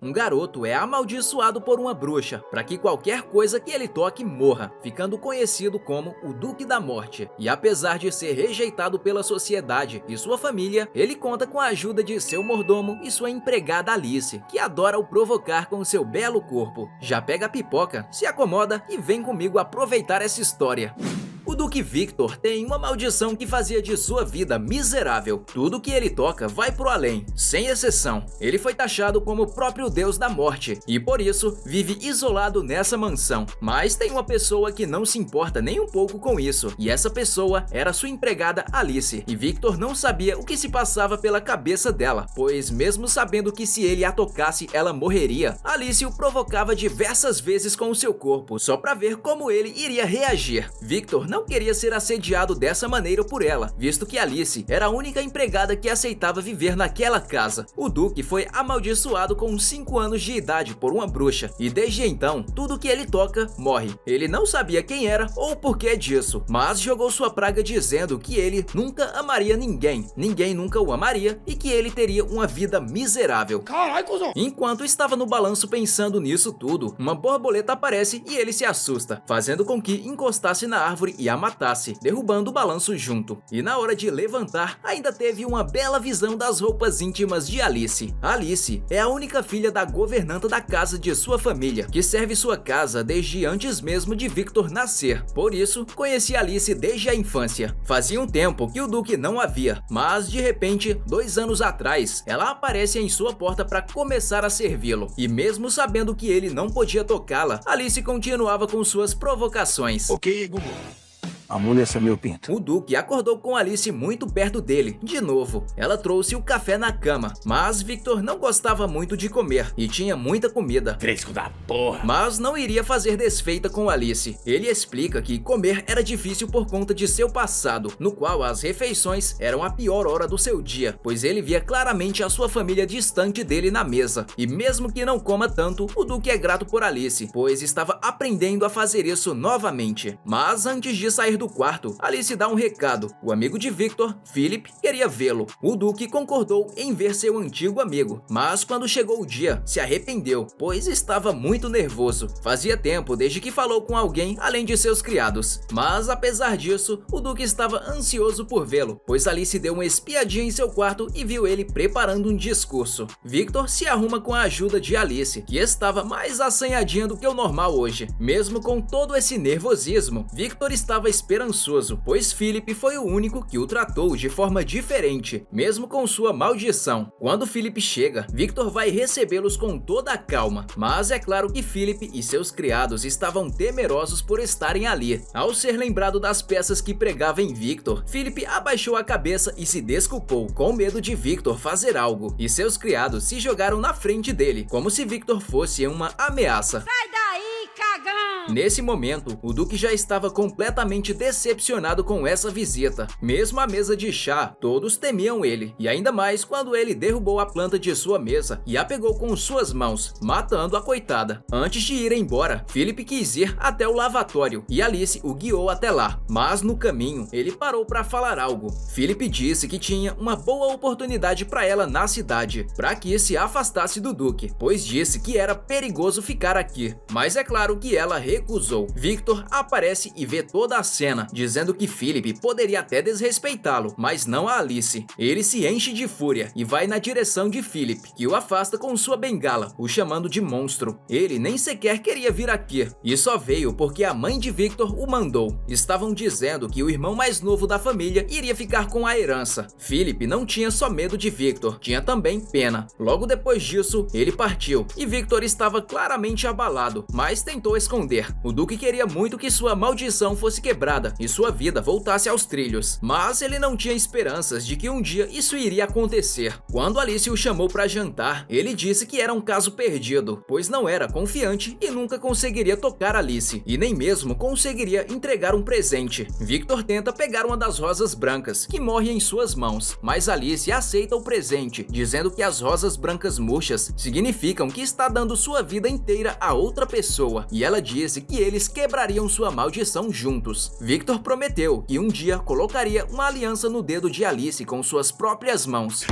um garoto é amaldiçoado por uma bruxa para que qualquer coisa que ele toque morra, ficando conhecido como o Duque da Morte. E apesar de ser rejeitado pela sociedade e sua família, ele conta com a ajuda de seu mordomo e sua empregada Alice, que adora o provocar com seu belo corpo. Já pega a pipoca, se acomoda e vem comigo aproveitar essa história. O Duque Victor tem uma maldição que fazia de sua vida miserável. Tudo que ele toca vai pro além, sem exceção. Ele foi taxado como o próprio deus da morte e por isso vive isolado nessa mansão. Mas tem uma pessoa que não se importa nem um pouco com isso, e essa pessoa era sua empregada Alice. E Victor não sabia o que se passava pela cabeça dela, pois mesmo sabendo que se ele a tocasse ela morreria, Alice o provocava diversas vezes com o seu corpo, só pra ver como ele iria reagir. Victor não queria ser assediado dessa maneira por ela, visto que Alice era a única empregada que aceitava viver naquela casa. O Duque foi amaldiçoado com 5 anos de idade por uma bruxa, e desde então, tudo que ele toca morre. Ele não sabia quem era ou o porquê disso, mas jogou sua praga dizendo que ele nunca amaria ninguém, ninguém nunca o amaria e que ele teria uma vida miserável. Caralho, cuzão! Enquanto estava no balanço pensando nisso tudo, uma borboleta aparece e ele se assusta, fazendo com que encostasse na árvore e a matasse, derrubando o balanço junto. E na hora de levantar, ainda teve uma bela visão das roupas íntimas de Alice. Alice é a única filha da governanta da casa de sua família, que serve sua casa desde antes mesmo de Victor nascer. Por isso, conheci Alice desde a infância. Fazia um tempo que o Duque não a via, mas de repente, 2 anos atrás, ela aparece em sua porta para começar a servi-lo. E mesmo sabendo que ele não podia tocá-la, Alice continuava com suas provocações. Ok, Google. Amoleça meu pinto. O Duque acordou com Alice muito perto dele, de novo. Ela trouxe o café na cama, mas Victor não gostava muito de comer e tinha muita comida. Fresco da porra. Mas não iria fazer desfeita com Alice. Ele explica que comer era difícil por conta de seu passado, no qual as refeições eram a pior hora do seu dia, pois ele via claramente a sua família distante dele na mesa. E mesmo que não coma tanto, o Duque é grato por Alice, pois estava aprendendo a fazer isso novamente. Mas antes de sair do quarto, Alice dá um recado. O amigo de Victor, Philip, queria vê-lo. O Duque concordou em ver seu antigo amigo, mas quando chegou o dia, se arrependeu, pois estava muito nervoso. Fazia tempo desde que falou com alguém além de seus criados. Mas apesar disso, o Duque estava ansioso por vê-lo, pois Alice deu uma espiadinha em seu quarto e viu ele preparando um discurso. Victor se arruma com a ajuda de Alice, que estava mais assanhadinha do que o normal hoje. Mesmo com todo esse nervosismo, Victor estava esperançoso, pois Philip foi o único que o tratou de forma diferente, mesmo com sua maldição. Quando Philip chega, Victor vai recebê-los com toda a calma, mas é claro que Philip e seus criados estavam temerosos por estarem ali. Ao ser lembrado das peças que pregava em Victor, Philip abaixou a cabeça e se desculpou, com medo de Victor fazer algo, e seus criados se jogaram na frente dele, como se Victor fosse uma ameaça. Sai daí, cagão! Nesse momento, o Duque já estava completamente decepcionado com essa visita. Mesmo à mesa de chá, todos temiam ele, e ainda mais quando ele derrubou a planta de sua mesa e a pegou com suas mãos, matando a coitada. Antes de ir embora, Philip quis ir até o lavatório e Alice o guiou até lá, mas no caminho ele parou para falar algo. Philip disse que tinha uma boa oportunidade para ela na cidade, para que se afastasse do Duque, pois disse que era perigoso ficar aqui, mas é claro que ela recusou. Victor aparece e vê toda a cena, dizendo que Philip poderia até desrespeitá-lo, mas não a Alice. Ele se enche de fúria e vai na direção de Philip, que o afasta com sua bengala, o chamando de monstro. Ele nem sequer queria vir aqui, e só veio porque a mãe de Victor o mandou. Estavam dizendo que o irmão mais novo da família iria ficar com a herança. Philip não tinha só medo de Victor, tinha também pena. Logo depois disso, ele partiu, e Victor estava claramente abalado, mas tentou esconder. O Duque queria muito que sua maldição fosse quebrada e sua vida voltasse aos trilhos, mas ele não tinha esperanças de que um dia isso iria acontecer. Quando Alice o chamou para jantar, ele disse que era um caso perdido, pois não era confiante e nunca conseguiria tocar Alice, e nem mesmo conseguiria entregar um presente. Victor tenta pegar uma das rosas brancas, que morre em suas mãos, mas Alice aceita o presente, dizendo que as rosas brancas murchas significam que está dando sua vida inteira a outra pessoa, e ela diz disse que eles quebrariam sua maldição juntos. Victor prometeu que um dia colocaria uma aliança no dedo de Alice com suas próprias mãos.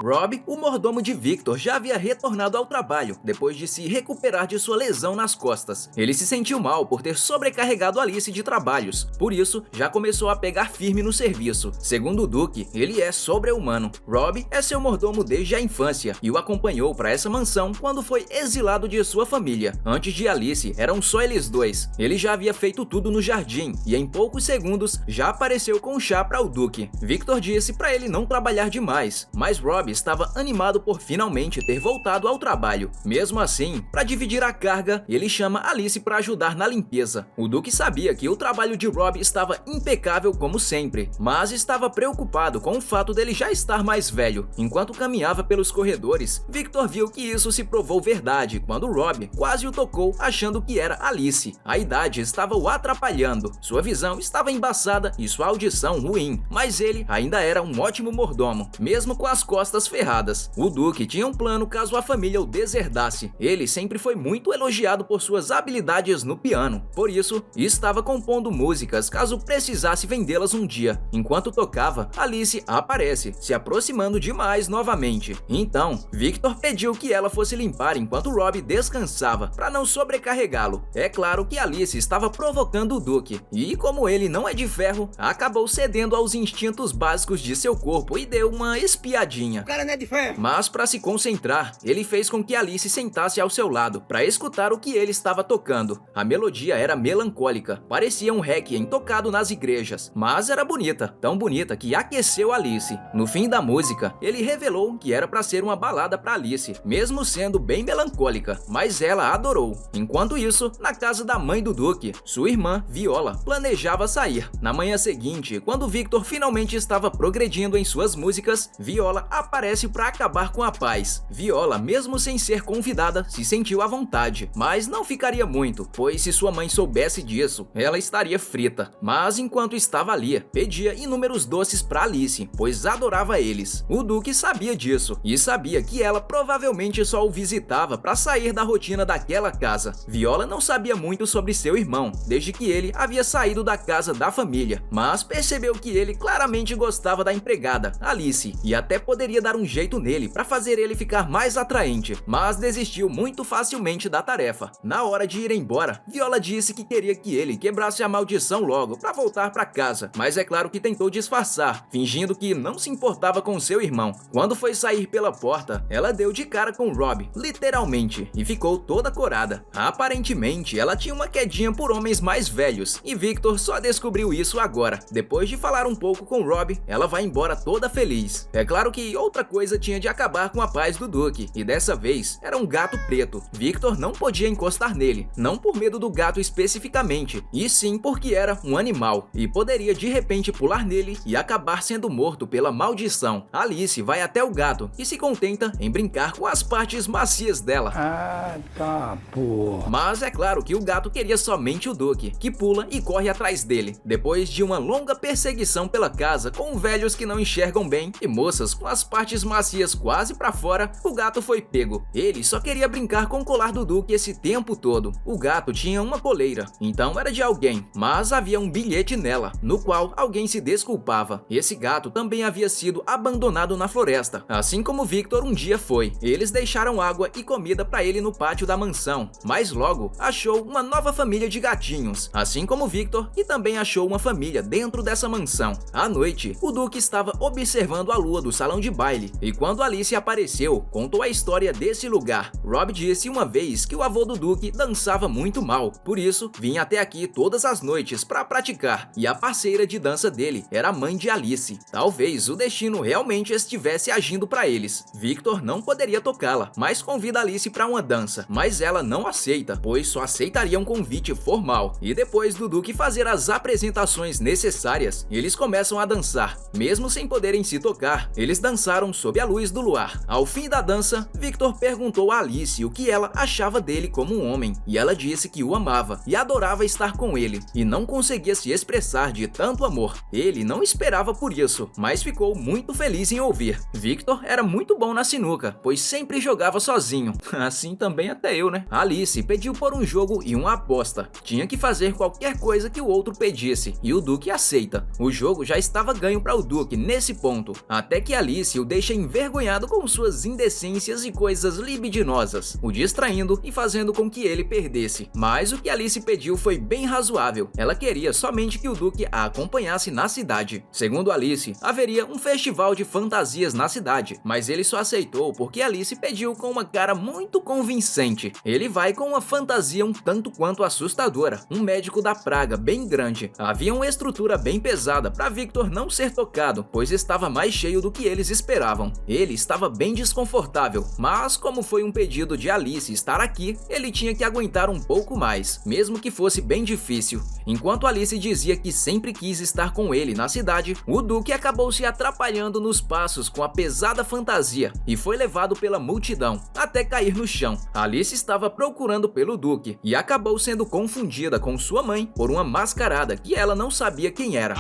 Rob, o mordomo de Victor, já havia retornado ao trabalho depois de se recuperar de sua lesão nas costas. Ele se sentiu mal por ter sobrecarregado Alice de trabalhos, por isso já começou a pegar firme no serviço. Segundo o Duke, ele é sobre-humano. Rob é seu mordomo desde a infância e o acompanhou para essa mansão quando foi exilado de sua família. Antes de Alice, eram só eles dois. Ele já havia feito tudo no jardim e em poucos segundos já apareceu com chá para o Duke. Victor disse para ele não trabalhar demais, mas Rob estava animado por finalmente ter voltado ao trabalho. Mesmo assim, para dividir a carga, ele chama Alice para ajudar na limpeza. O Duke sabia que o trabalho de Rob estava impecável como sempre, mas estava preocupado com o fato dele já estar mais velho. Enquanto caminhava pelos corredores, Victor viu que isso se provou verdade quando Rob quase o tocou achando que era Alice. A idade estava o atrapalhando, sua visão estava embaçada e sua audição ruim, mas ele ainda era um ótimo mordomo, mesmo com as costas ferradas. O Duke tinha um plano caso a família o deserdasse. Ele sempre foi muito elogiado por suas habilidades no piano, por isso estava compondo músicas caso precisasse vendê-las um dia. Enquanto tocava, Alice aparece, se aproximando demais novamente. Então, Victor pediu que ela fosse limpar enquanto Rob descansava, para não sobrecarregá-lo. É claro que Alice estava provocando o Duke, e como ele não é de ferro, acabou cedendo aos instintos básicos de seu corpo e deu uma espiadinha. O cara não é de ferro. Mas para se concentrar, ele fez com que Alice sentasse ao seu lado, para escutar o que ele estava tocando. A melodia era melancólica, parecia um requiem tocado nas igrejas, mas era bonita, tão bonita que aqueceu Alice. No fim da música, ele revelou que era para ser uma balada para Alice, mesmo sendo bem melancólica, mas ela adorou. Enquanto isso, na casa da mãe do Duke, sua irmã, Viola, planejava sair. Na manhã seguinte, quando Victor finalmente estava progredindo em suas músicas, Viola aparece para acabar com a paz. Viola, mesmo sem ser convidada, se sentiu à vontade, mas não ficaria muito, pois se sua mãe soubesse disso, ela estaria frita. Mas enquanto estava ali, pedia inúmeros doces para Alice, pois adorava eles. O Duke sabia disso e sabia que ela provavelmente só o visitava para sair da rotina daquela casa. Viola não sabia muito sobre seu irmão, desde que ele havia saído da casa da família, mas percebeu que ele claramente gostava da empregada, Alice, e até poderia dar um jeito nele para fazer ele ficar mais atraente, mas desistiu muito facilmente da tarefa. Na hora de ir embora, Viola disse que queria que ele quebrasse a maldição logo para voltar para casa, mas é claro que tentou disfarçar, fingindo que não se importava com seu irmão. Quando foi sair pela porta, ela deu de cara com Rob, literalmente, e ficou toda corada. Aparentemente, ela tinha uma quedinha por homens mais velhos, e Victor só descobriu isso agora. Depois de falar um pouco com Rob, ela vai embora toda feliz. É claro que outra coisa tinha de acabar com a paz do Duke, e dessa vez era um gato preto. Victor não podia encostar nele, não por medo do gato especificamente, e sim porque era um animal, e poderia de repente pular nele e acabar sendo morto pela maldição. Alice vai até o gato e se contenta em brincar com as partes macias dela. Ah, tá, porra. Mas é claro que o gato queria somente o Duke, que pula e corre atrás dele. Depois de uma longa perseguição pela casa, com velhos que não enxergam bem e moças com as partes macias quase pra fora, o gato foi pego. Ele só queria brincar com o colar do Duke esse tempo todo. O gato tinha uma coleira, então era de alguém, mas havia um bilhete nela, no qual alguém se desculpava. Esse gato também havia sido abandonado na floresta, assim como Victor um dia foi. Eles deixaram água e comida para ele no pátio da mansão, mas logo achou uma nova família de gatinhos, assim como Victor, e também achou uma família dentro dessa mansão. À noite, o Duke estava observando a lua do salão de baile, e quando Alice apareceu, contou a história desse lugar. Rob disse uma vez que o avô do Duke dançava muito mal, por isso vinha até aqui todas as noites para praticar, e a parceira de dança dele era a mãe de Alice. Talvez o destino realmente estivesse agindo para eles. Victor não poderia tocá-la, mas convida Alice para uma dança, mas ela não aceita, pois só aceitaria um convite formal. E depois do Duke fazer as apresentações necessárias, eles começam a dançar. Mesmo sem poderem se tocar, eles dançaram sob a luz do luar. Ao fim da dança, Victor perguntou a Alice o que ela achava dele como um homem, e ela disse que o amava e adorava estar com ele, e não conseguia se expressar de tanto amor. Ele não esperava por isso, mas ficou muito feliz em ouvir. Victor era muito bom na sinuca, pois sempre jogava sozinho. Assim também até eu, né? Alice pediu decidiu por um jogo e uma aposta. Tinha que fazer qualquer coisa que o outro pedisse, e o Duque aceita. O jogo já estava ganho para o Duque nesse ponto, até que Alice o deixa envergonhado com suas indecências e coisas libidinosas, o distraindo e fazendo com que ele perdesse. Mas o que Alice pediu foi bem razoável. Ela queria somente que o Duque a acompanhasse na cidade. Segundo Alice, haveria um festival de fantasias na cidade, mas ele só aceitou porque Alice pediu com uma cara muito convincente. Ele vai com uma fantasia um tanto quanto assustadora, um médico da praga bem grande. Havia uma estrutura bem pesada para Victor não ser tocado, pois estava mais cheio do que eles esperavam. Ele estava bem desconfortável, mas como foi um pedido de Alice estar aqui, ele tinha que aguentar um pouco mais, mesmo que fosse bem difícil. Enquanto Alice dizia que sempre quis estar com ele na cidade, o Duque acabou se atrapalhando nos passos com a pesada fantasia e foi levado pela multidão, até cair no chão. Alice estava procurando pelo Duque e acabou sendo confundida com sua mãe por uma mascarada que ela não sabia quem era.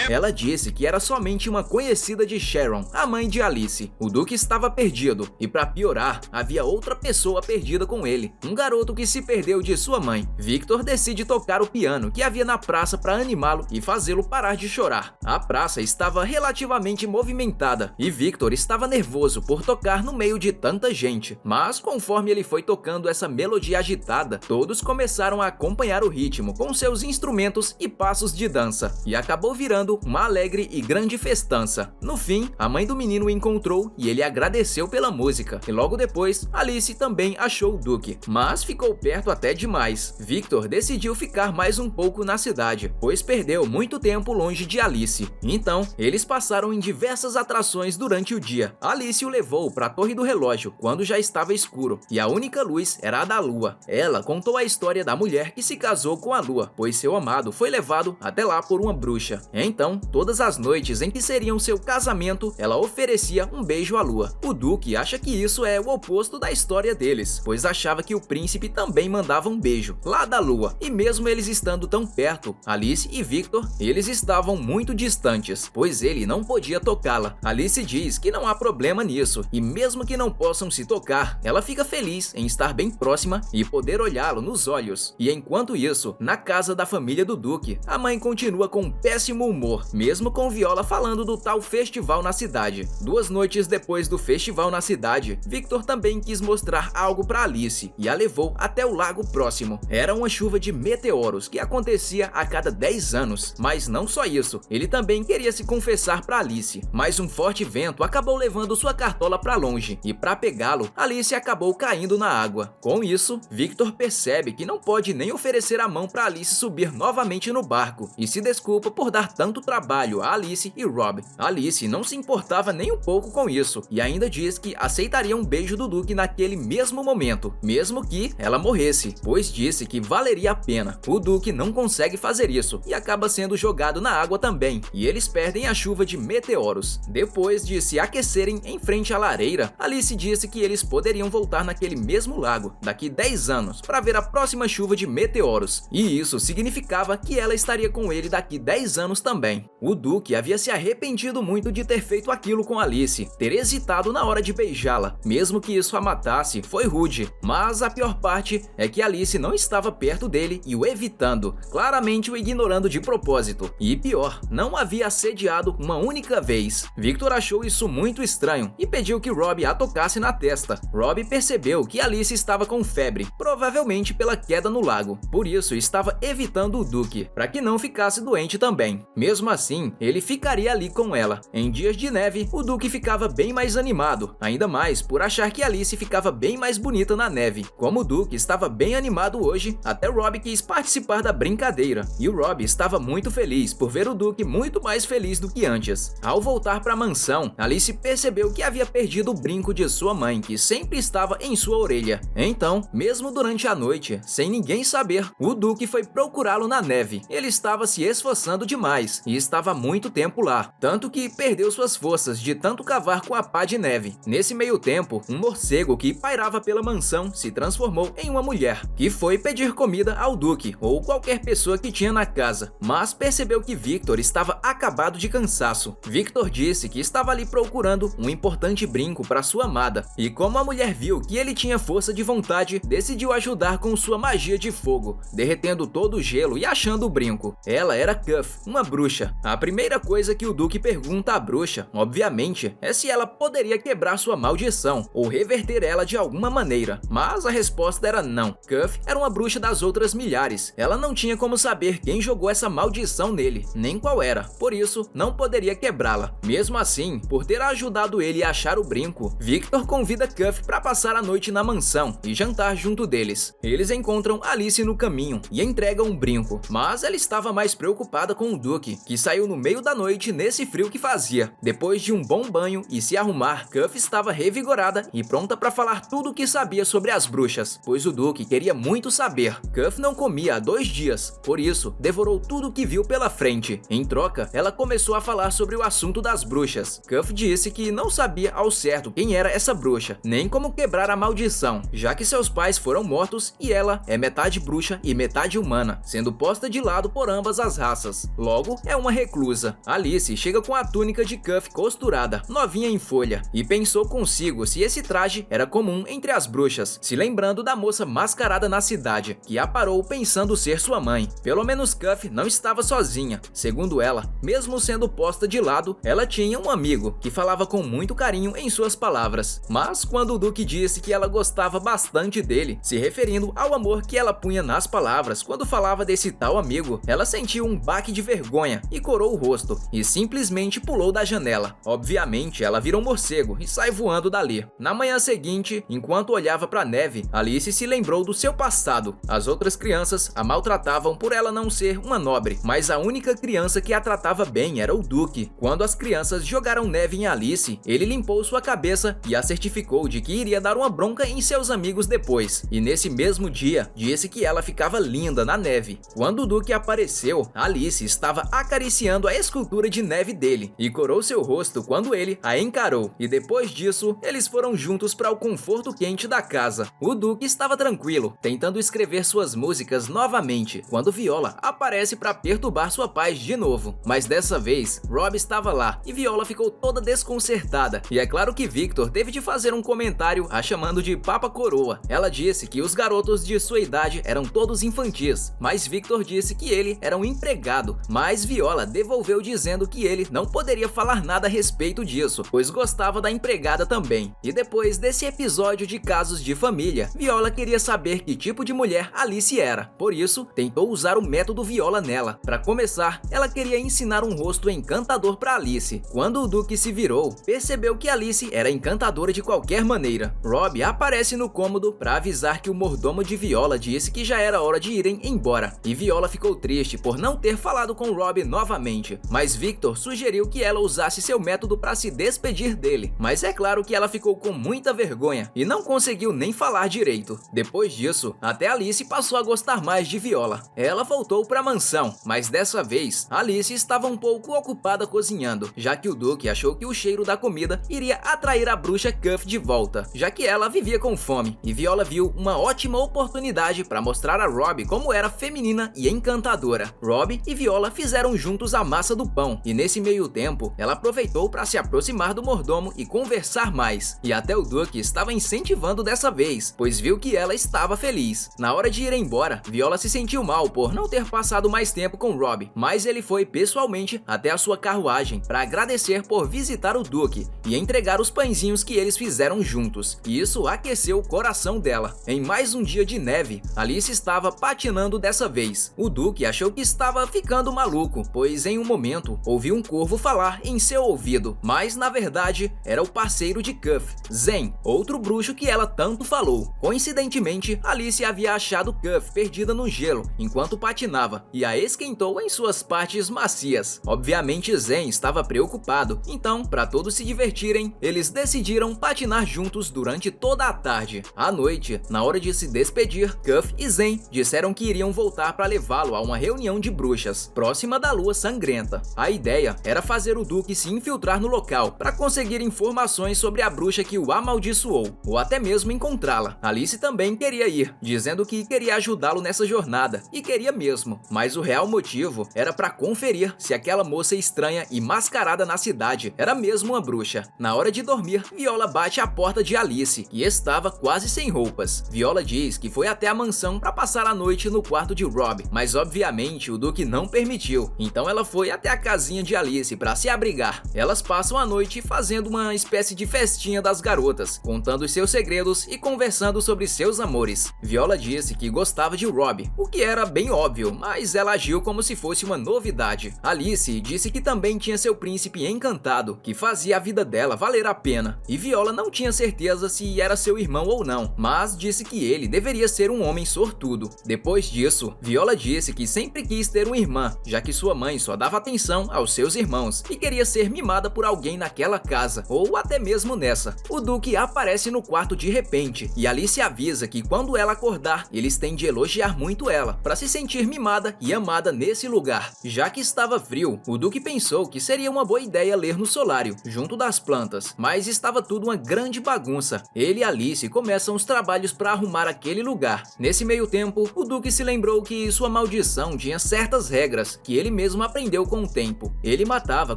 Ela disse que era somente uma conhecida de Sharon, a mãe de Alice. O Duque estava perdido e, para piorar, havia outra pessoa perdida com ele, um garoto que se perdeu de sua mãe. Victor decide tocar o piano que havia na praça para animá-lo e fazê-lo parar de chorar. A praça estava relativamente movimentada e Victor estava nervoso por tocar no meio de tanta gente, mas conforme ele foi tocando essa melodia agitada, todos começaram a acompanhar o ritmo com seus instrumentos e passos de dança, e acabou virando uma alegre e grande festança. No fim, a mãe do menino o encontrou e ele agradeceu pela música, e logo depois, Alice também achou o Duque, mas ficou perto até demais. Victor decidiu ficar mais um pouco na cidade, pois perdeu muito tempo longe de Alice. Então, eles passaram em diversas atrações durante o dia. Alice o levou para a torre do relógio quando já estava escuro, e a única luz era a da lua. Ela contou a história da mulher que se casou com a lua, pois seu amado foi levado até lá por uma bruxa. Então, todas as noites em que seriam seu casamento, ela oferecia um beijo à lua. O Duque acha que isso é o oposto da história deles, pois achava que o príncipe também mandava um beijo lá da lua, e mesmo eles estando tão perto, Alice e Victor, eles estavam muito distantes, pois ele não podia tocá-la. Alice diz que não há problema nisso, e mesmo que não possam se tocar, ela fica feliz em estar bem próxima e poder olhá-lo nos olhos. E enquanto isso, na casa da família do Duque, a mãe continua com péssimo humor, mesmo com Viola falando do tal festival na cidade. 2 noites depois do festival na cidade, Victor também quis mostrar algo para Alice e a levou até o lago próximo. Era uma chuva de meteoros que acontecia a cada 10 anos, mas não só isso, ele também queria se confessar para Alice, mas um forte vento acabou levando sua cartola para longe, e para pegá-lo, Alice acabou caindo na água. Com isso, Victor percebe que não pode nem oferecer a mão para Alice subir novamente no barco, e se desculpa por dar tanto trabalho a Alice e Rob. Alice não se importava nem um pouco com isso, e ainda diz que aceitaria um beijo do Duque naquele mesmo momento, mesmo que ela morresse, pois disse que valeria a pena. O Duque não consegue fazer isso, e acaba sendo jogado na água também, e eles perdem a chuva de meteoros. Depois de se aquecerem em frente à lareira, Alice disse que eles poderiam voltar naquele mesmo lago daqui 10 anos para ver a próxima chuva de meteoros, e isso significava que ela estaria com ele daqui 10 anos também. O Duque havia se arrependido muito de ter feito aquilo com Alice, ter hesitado na hora de beijá-la, mesmo que isso a matasse, foi rude, mas a pior parte é que Alice não estava perto dele e o evitando, claramente o ignorando de propósito, e pior, não havia assediado uma única vez. Victor achou isso muito estranho e pediu que Rob a tocasse na testa. Rob percebeu que Alice estava com febre, provavelmente pela queda no lago, por isso estava evitando o Duque, para que não ficasse doente também. Mesmo assim, ele ficaria ali com ela. Em dias de neve, o Duque ficava bem mais animado, ainda mais por achar que Alice ficava bem mais bonita na neve. Como o Duque estava bem animado hoje, até Rob quis participar da brincadeira, e o Rob estava muito feliz por ver o Duque muito mais feliz do que antes. Ao voltar para a mansão, Alice percebeu que havia perdido o brinco de sua mãe, que sempre estava em sua orelha. Então, mesmo durante a noite, sem ninguém saber, o Duque foi procurá-lo na neve. Ele estava se esforçando demais e estava há muito tempo lá, tanto que perdeu suas forças de tanto cavar com a pá de neve. Nesse meio tempo, um morcego que pairava pela mansão se transformou em uma mulher, que foi pedir comida ao Duque ou qualquer pessoa que tinha na casa, mas percebeu que Victor estava acabado de cansaço. Victor disse que estava ali procurando um importante brinco para sua amada, e como a mulher viu que ele tinha força de vontade, decidiu ajudar com sua magia de fogo, derretendo todo o gelo e achando o brinco. Ela era Cuff, uma bruxa. A primeira coisa que o Duque pergunta à bruxa, obviamente, é se ela poderia quebrar sua maldição ou reverter ela de alguma maneira, mas a resposta era não. Cuff era uma bruxa das outras milhares. Ela não tinha como saber quem jogou essa maldição nele, nem qual era, por isso não poderia quebrá-la. Mesmo assim, por ter ajudado ele a achar o brinco, Victor convida Cuff para passar a noite na mansão e jantar junto deles. Eles encontram Alice no caminho e entregam um brinco, mas ela estava mais preocupada com o Duque, que saiu no meio da noite nesse frio que fazia. Depois de um bom banho e se arrumar, Cuff estava revigorada e pronta para falar tudo o que sabia sobre as bruxas, pois o Duque queria muito saber. Cuff não comia há 2 dias, por isso devorou tudo o que viu pela frente. Em troca, ela começou a falar sobre o assunto das bruxas. Cuff disse que não sabia ao certo quem era essa bruxa, nem como quebrar a maldição, já que seus pais foram mortos e ela é metade bruxa e metade humana, sendo posta de lado por ambas as raças. Logo, é uma reclusa. Alice chega com a túnica de Cuff costurada, novinha em folha, e pensou consigo se esse traje era comum entre as bruxas, se lembrando da moça mascarada na cidade, que a parou pensando ser sua mãe. Pelo menos Cuff não estava sozinha. Segundo ela, mesmo sendo posta de lado, ela tinha um amigo que falava com muito carinho em suas palavras. Mas quando o Duque disse que ela gostava bastante dele, se referindo ao amor que ela punha nas palavras quando falava desse tal amigo, ela sentiu um baque de vergonha e corou o rosto e simplesmente pulou da janela. Obviamente, ela vira um morcego e sai voando dali. Na manhã seguinte, enquanto olhava para a neve, Alice se lembrou do seu passado. As outras crianças a maltratavam por ela não ser uma nobre, mas a única criança que a tratava bem era o Duque. Quando as crianças jogaram neve em Alice, ele limpou sua cabeça e a certificou de que iria dar uma bronca em seus amigos depois. E nesse mesmo dia, disse que ela ficava linda na neve. Quando o Duque apareceu, Alice estava acariciando a escultura de neve dele e corou seu rosto quando ele a encarou. E depois disso, eles foram juntos para o conforto quente da casa. O Duque estava tranquilo, tentando escrever suas músicas novamente, quando Viola aparece para perturbar sua paz de novo. Mas dessa vez, Rob estava lá e Viola ficou toda desconcertada. E é claro que Victor teve de fazer um comentário a chamando de Papa Coroa. Ela disse que os garotos de sua idade eram todos infantis, mas Victor disse que ele era um empregado, mas Viola devolveu dizendo que ele não poderia falar nada a respeito disso, pois gostava da empregada também. E depois desse episódio de Casos de Família, Viola queria saber que tipo de mulher Alice era, por isso tentou usar o método Viola nela. Para começar, ela queria ensinar um rosto encantador para Alice. Quando o Duque se virou, percebeu que Alice era encantadora de qualquer maneira. Rob aparece no cômodo para avisar que o mordomo de Viola disse que já era hora de irem embora, e Viola ficou triste por não ter falado com Rob novamente, mas Victor sugeriu que ela usasse seu método para se despedir dele, mas é claro que ela ficou com muita vergonha e não conseguiu nem falar direito. Depois disso, até Alice passou a gostar mais de Viola. Ela voltou para a mansão, mas dessa vez, Alice estava um pouco ocupada cozinhando, já que o Duque achou que o cheiro da comida iria atrair a bruxa Cuff de volta, já que ela vivia com fome, e Viola viu uma ótima oportunidade para mostrar a Rob como era feminina e encantadora. Rob e Viola fizeram juntos a massa do pão, e nesse meio tempo, ela aproveitou para se aproximar do mordomo e conversar mais, e até o Duque estava incentivando dessa vez, pois viu que ela estava feliz. Na hora de ir embora, Viola se sentiu mal por não ter passado mais tempo com Rob, mas ele foi pessoalmente até a sua carruagem para agradecer por visitar o Duque e entregar os pãezinhos que eles fizeram juntos, e isso aqueceu o coração dela. Em mais um dia de neve, Alice estava patinando dessa vez. O Duque achou que estava ficando maluco, pois em um momento ouviu um corvo falar em seu ouvido, mas na verdade era o parceiro de Cuff, Zen, outro bruxo que ela tanto falou. Coincidentemente, Alice havia achado Cuff perdida no gelo enquanto patinava e a esquentou em suas partes macias. Obviamente Zen estava preocupado, então, para todos se divertirem, eles decidiram patinar juntos durante toda a tarde. À noite, na hora de se despedir, Cuff e Zen disseram que iriam voltar para levá-lo a uma reunião de bruxas, próxima da lua sangrenta. A ideia era fazer o Duque se infiltrar no local para conseguir informações sobre a bruxa que o amaldiçoou, ou até mesmo encontrá-la. Alice também queria ir, dizendo que queria ajudá-lo nessa jornada, e queria mesmo, mas o real motivo era para conferir se aquela moça estranha e mascarada na cidade era mesmo uma bruxa. Na hora de dormir, Viola bate à porta de Alice, que estava quase sem roupas. roupas. Viola diz que foi até a mansão para passar a noite no quarto de Rob, mas obviamente o Duke não permitiu. Então ela foi até a casinha de Alice para se abrigar. Elas passam a noite fazendo uma espécie de festinha das garotas, contando seus segredos e conversando sobre seus amores. Viola disse que gostava de Rob, o que era bem óbvio, mas ela agiu como se fosse uma novidade. Alice disse que também tinha seu príncipe encantado, que fazia a vida dela valer a pena. E Viola não tinha certeza se era seu irmão ou não, mas disse que ele deveria ser um homem sortudo. Depois disso, Viola disse que sempre quis ter uma irmã, já que sua mãe só dava atenção aos seus irmãos e queria ser mimada por alguém naquela casa, ou até mesmo nessa. O Duke aparece no quarto de repente e Alice avisa que quando ela acordar, eles têm de elogiar muito ela, para se sentir mimada e amada nesse lugar. Já que estava frio, o Duke pensou que seria uma boa ideia ler no solário, junto das plantas, mas estava tudo uma grande bagunça. Ele e Alice começam os trabalhos para arrumar aquele lugar. Nesse meio tempo, o Duke se lembrou que sua maldição tinha certas regras que ele mesmo aprendeu com o tempo. Ele matava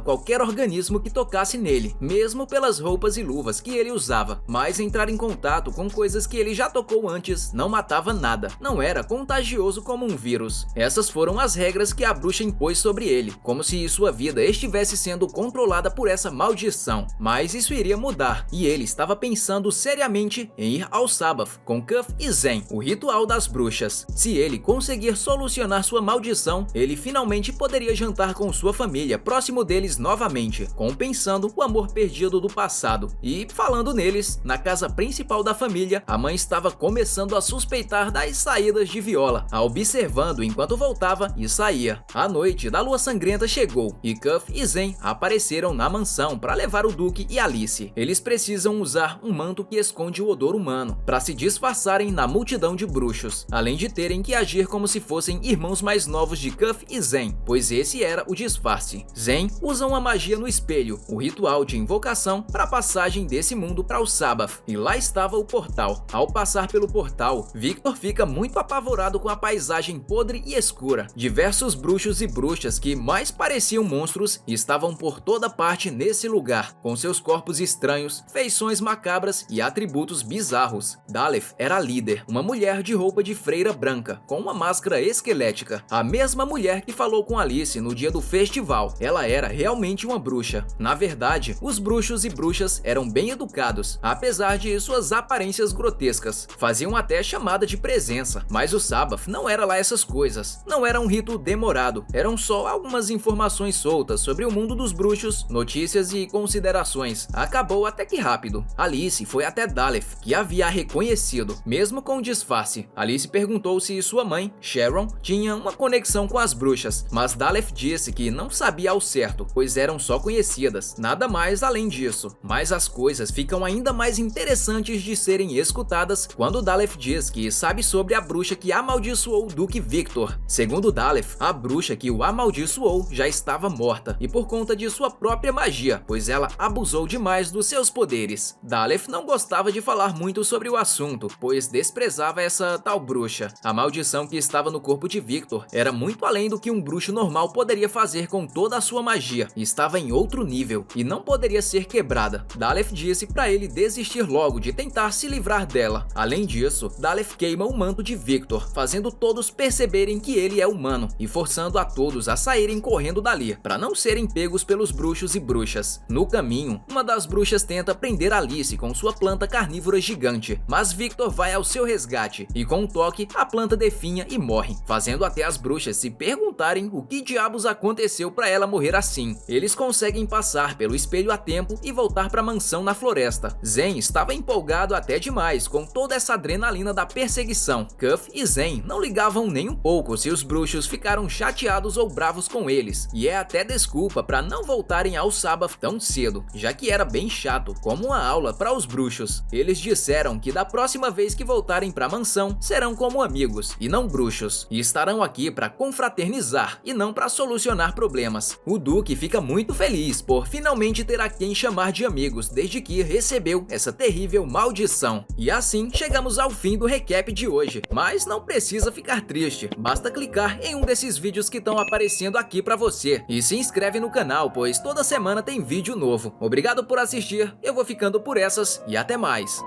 qualquer organismo que tocasse nele, mesmo pelas roupas e luvas que ele usava, mas entrar em contato com coisas que ele já tocou antes não matava nada. Não era contagioso como um vírus. Essas foram as regras que a bruxa impôs sobre ele, como se sua vida estivesse sendo controlada por essa maldição. Mas isso iria mudar, e ele estava pensando seriamente em ir ao Sabbath com Cuff e Zen, o ritual das bruxas. Se ele conseguir solucionar sua maldição, ele finalmente poderia jantar com sua família próximo deles novamente, compensando o amor perdido do passado. E falando neles, na casa principal da família, a mãe estava começando a suspeitar das saídas de Viola, a observando enquanto voltava e saía. A noite da lua sangrenta chegou e Cuff e Zen apareceram na mansão para levar o Duke e Alice. Eles precisam usar um manto que esconde o odor humano para se disfarçarem na multidão de bruxos, além de terem que agir como se fossem irmãos mais novos de Cuff e Zen, pois esse era o disfarce. Zen usa uma magia no espelho, o ritual de invocação para a passagem desse mundo para o Sabbath, e lá estava o portal. Ao passar pelo portal, Victor fica muito apavorado com a paisagem podre e escura. Diversos bruxos e bruxas que mais pareciam monstros estavam por toda parte nesse lugar, com seus corpos estranhos, feições macabras e atributos bizarros. Daleth era a líder, uma mulher de roupa de freira branca, com uma máscara esquelética, a mesma mulher que falou com Alice no dia do festival. Ela era realmente uma bruxa. Na verdade, os bruxos e bruxas eram bem educados, apesar de suas aparências grotescas. Faziam até chamada de presença, mas o Sabbath não era lá essas coisas. Não era um rito demorado, eram só algumas informações soltas sobre o mundo dos bruxos, notícias e considerações. Acabou até que rápido. Alice foi até Daleth, que havia reconhecido, mesmo com o disfarce. Alice perguntou se sua mãe, Sharon, tinha uma conexão com as bruxas, mas Daleth disse que não sabia ao certo, pois eram só conhecidas, nada mais além disso. Mas as coisas ficam ainda mais interessantes de serem escutadas quando Daleth diz que sabe sobre a bruxa que amaldiçoou o Duque Victor. Segundo Daleth, a bruxa que o amaldiçoou já estava morta, e por conta de sua própria magia, pois ela abusou demais dos seus poderes. Daleth não gostava de falar muito sobre o assunto, pois desprezava essa tal bruxa. A maldição que estava no corpo de Victor era muito além do que um bruxo normal poderia fazer com toda a sua magia, estava em outro nível e não poderia ser quebrada. Daleth disse para ele desistir logo de tentar se livrar dela. Além disso, Daleth queima o manto de Victor, fazendo todos perceberem que ele é humano e forçando a todos a saírem correndo dali, para não serem pegos pelos bruxos e bruxas. No caminho, uma das bruxas tenta prender Alice com sua planta carnívora gigante, mas Victor vai ao seu resgate e com um toque, a planta definha e morre, fazendo até as bruxas se perguntarem o que diabos aconteceu para ela morrer assim. Eles conseguem passar pelo espelho a tempo e voltar para a mansão na floresta. Zen estava empolgado até demais com toda essa adrenalina da perseguição. Cuff e Zen não ligavam nem um pouco se os bruxos ficaram chateados ou bravos com eles, e é até desculpa para não voltarem ao Sabbath tão cedo, já que era bem chato, como uma aula para os bruxos. Eles disseram que da próxima vez que voltarem para a mansão, serão como amigos e não bruxos, e estarão aqui para confraternizar e não para solucionar problemas. O Duque fica muito feliz por finalmente ter a quem chamar de amigos desde que recebeu essa terrível maldição. E assim chegamos ao fim do recap de hoje, mas não precisa ficar triste, basta clicar em um desses vídeos que estão aparecendo aqui para você e se inscreve no canal, pois toda semana tem vídeo novo. Obrigado por assistir, eu vou ficando por essas e até mais.